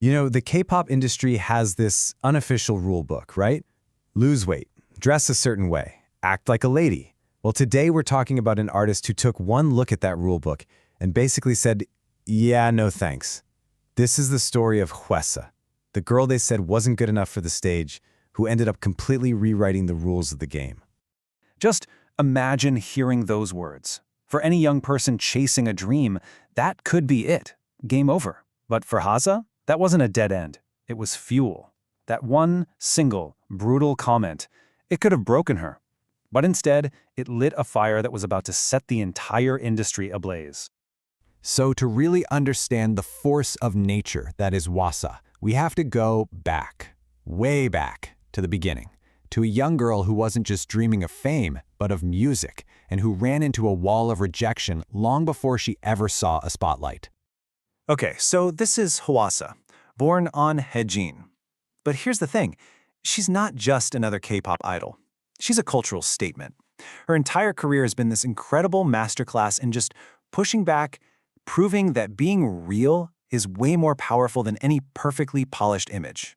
You know, the K-pop industry has this unofficial rule book, right? Lose weight, dress a certain way, act like a lady. Well, today we're talking about an artist who took one look at that rule book and basically said, yeah, no thanks. This is the story of Hwasa, the girl they said wasn't good enough for the stage, who ended up completely rewriting the rules of the game. Just imagine hearing those words. For any young person chasing a dream, that could be it. Game over. But for Hwasa, that wasn't a dead end. It was fuel. That one single, brutal comment, it could have broken her. But instead, it lit a fire that was about to set the entire industry ablaze. So to really understand the force of nature that is Hwasa, we have to go back, way back, to the beginning, to a young girl who wasn't just dreaming of fame, but of music, and who ran into a wall of rejection long before she ever saw a spotlight. Okay, so this is Hwasa, born on Haejin. But here's the thing, she's not just another K-pop idol. She's a cultural statement. Her entire career has been this incredible masterclass in just pushing back, proving that being real is way more powerful than any perfectly polished image.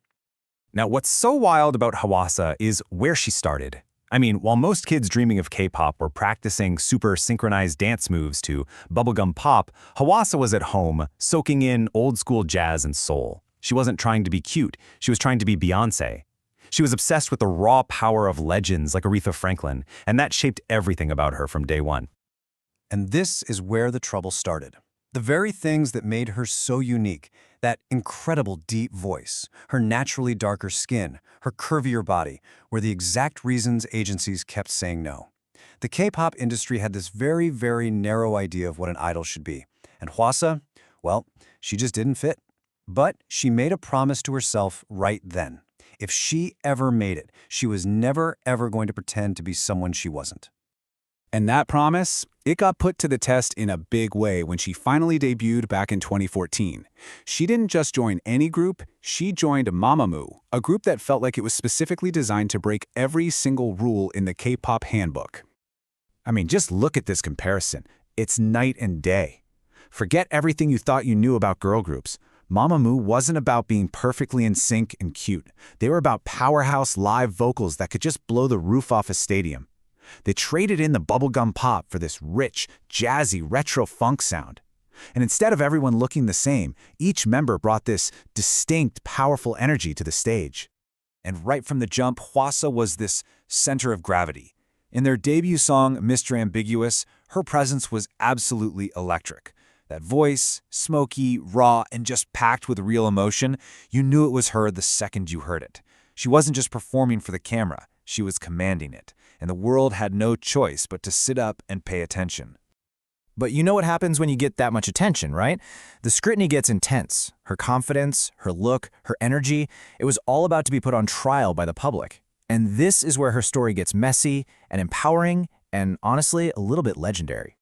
Now, what's so wild about Hwasa is where she started. I mean, while most kids dreaming of K-pop were practicing super synchronized dance moves to bubblegum pop, Hwasa was at home, soaking in old-school jazz and soul. She wasn't trying to be cute, she was trying to be Beyoncé. She was obsessed with the raw power of legends like Aretha Franklin, and that shaped everything about her from day one. And this is where the trouble started. The very things that made her so unique, that incredible deep voice, her naturally darker skin, her curvier body, were the exact reasons agencies kept saying no. The K-pop industry had this very, very narrow idea of what an idol should be. And Hwasa, well, she just didn't fit. But she made a promise to herself right then. If she ever made it, she was never, ever going to pretend to be someone she wasn't. And that promise, it got put to the test in a big way when she finally debuted back in 2014. She didn't just join any group, she joined Mamamoo, a group that felt like it was specifically designed to break every single rule in the K-pop handbook. I mean, just look at this comparison. It's night and day. Forget everything you thought you knew about girl groups. Mamamoo wasn't about being perfectly in sync and cute. They were about powerhouse live vocals that could just blow the roof off a stadium. They traded in the bubblegum pop for this rich, jazzy, retro funk sound. And instead of everyone looking the same, each member brought this distinct, powerful energy to the stage. And right from the jump, Hwasa was this center of gravity. In their debut song, Mr. Ambiguous, her presence was absolutely electric. That voice, smoky, raw, and just packed with real emotion, you knew it was her the second you heard it. She wasn't just performing for the camera, she was commanding it, and the world had no choice but to sit up and pay attention. But you know what happens when you get that much attention, right? The scrutiny gets intense. Her confidence, her look, her energy, it was all about to be put on trial by the public. And this is where her story gets messy and empowering and, honestly, a little bit legendary.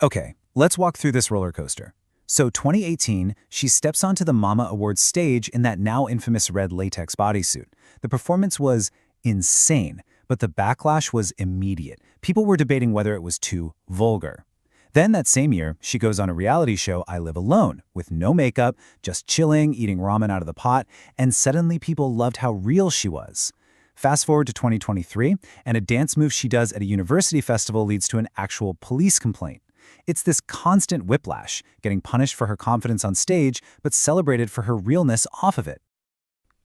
Okay, let's walk through this roller coaster. So 2018, she steps onto the Mama Awards stage in that now infamous red latex bodysuit. The performance was insane, but the backlash was immediate. People were debating whether it was too vulgar. Then that same year, she goes on a reality show, I Live Alone, with no makeup, just chilling, eating ramen out of the pot, and suddenly people loved how real she was. Fast forward to 2023, and a dance move she does at a university festival leads to an actual police complaint. It's this constant whiplash, getting punished for her confidence on stage, but celebrated for her realness off of it.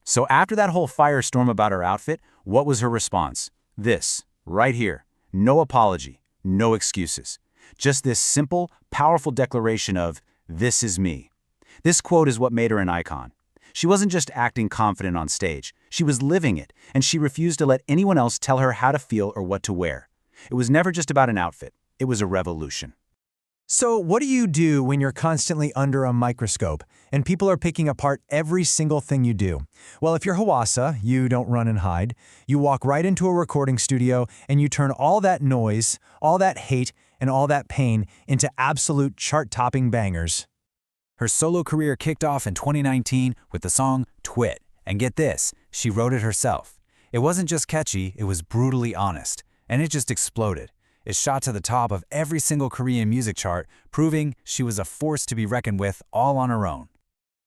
So after that whole firestorm about her outfit, what was her response? This, right here. No apology, no excuses. Just this simple, powerful declaration of, this is me. This quote is what made her an icon. She wasn't just acting confident on stage, she was living it, and she refused to let anyone else tell her how to feel or what to wear. It was never just about an outfit, it was a revolution. So what do you do when you're constantly under a microscope and people are picking apart every single thing you do? Well, if you're Hwasa, you don't run and hide. You walk right into a recording studio and you turn all that noise, all that hate, and all that pain into absolute chart-topping bangers. Her solo career kicked off in 2019 with the song Twit. And get this, she wrote it herself. It wasn't just catchy, it was brutally honest. And it just exploded. It shot to the top of every single Korean music chart, proving she was a force to be reckoned with all on her own.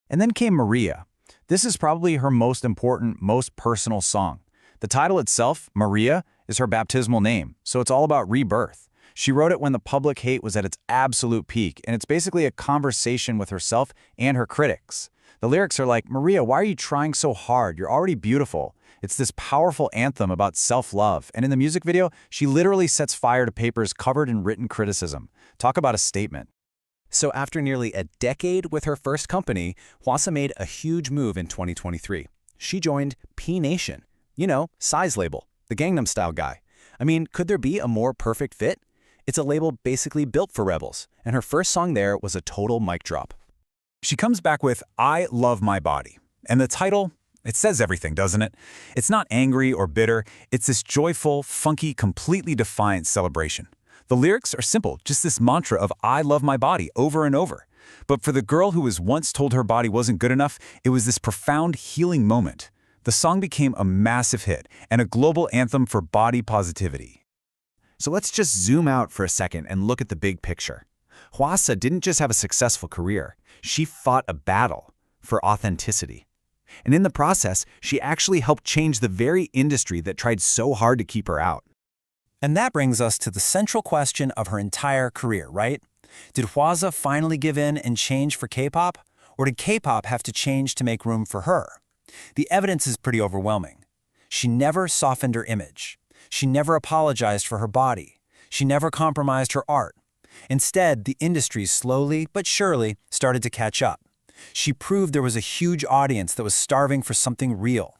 And then came Maria. This is probably her most important, most personal song. The title itself, Maria, is her baptismal name, so it's all about rebirth. She wrote it when the public hate was at its absolute peak, and it's basically a conversation with herself and her critics. The lyrics are like, Maria, why are you trying so hard? You're already beautiful. It's this powerful anthem about self-love, and in the music video, she literally sets fire to papers covered in written criticism. Talk about a statement. So after nearly a decade with her first company, Hwasa made a huge move in 2023. She joined P Nation. You know, size label, the Gangnam Style guy. I mean, could there be a more perfect fit? It's a label basically built for rebels, and her first song there was a total mic drop. She comes back with I Love My Body. And the title, it says everything, doesn't it? It's not angry or bitter. It's this joyful, funky, completely defiant celebration. The lyrics are simple, just this mantra of I love my body over and over. But for the girl who was once told her body wasn't good enough, it was this profound healing moment. The song became a massive hit and a global anthem for body positivity. So let's just zoom out for a second and look at the big picture. Hwasa didn't just have a successful career. She fought a battle for authenticity. And in the process, she actually helped change the very industry that tried so hard to keep her out. And that brings us to the central question of her entire career, right? Did Hwasa finally give in and change for K-pop? Or did K-pop have to change to make room for her? The evidence is pretty overwhelming. She never softened her image. She never apologized for her body. She never compromised her art. Instead, the industry slowly but surely started to catch up. She proved there was a huge audience that was starving for something real.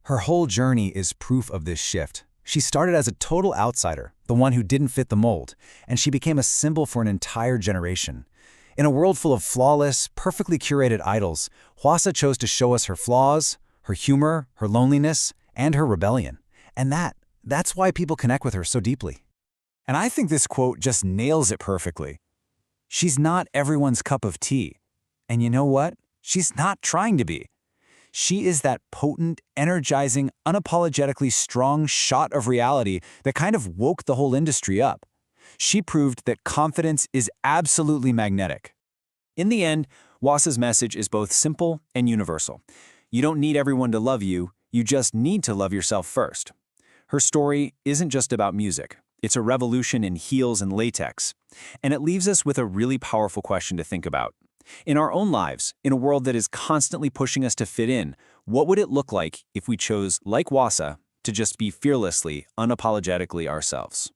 Her whole journey is proof of this shift. She started as a total outsider, the one who didn't fit the mold, and she became a symbol for an entire generation. In a world full of flawless, perfectly curated idols, Hwasa chose to show us her flaws, her humor, her loneliness, and her rebellion. And that's why people connect with her so deeply. And I think this quote just nails it perfectly. She's not everyone's cup of tea. And you know what? She's not trying to be. She is that potent, energizing, unapologetically strong shot of reality that kind of woke the whole industry up. She proved that confidence is absolutely magnetic. In the end, Hwasa's message is both simple and universal. You don't need everyone to love you, you just need to love yourself first. Her story isn't just about music. It's a revolution in heels and latex. And it leaves us with a really powerful question to think about. In our own lives, in a world that is constantly pushing us to fit in, what would it look like if we chose, like Hwasa, to just be fearlessly, unapologetically ourselves?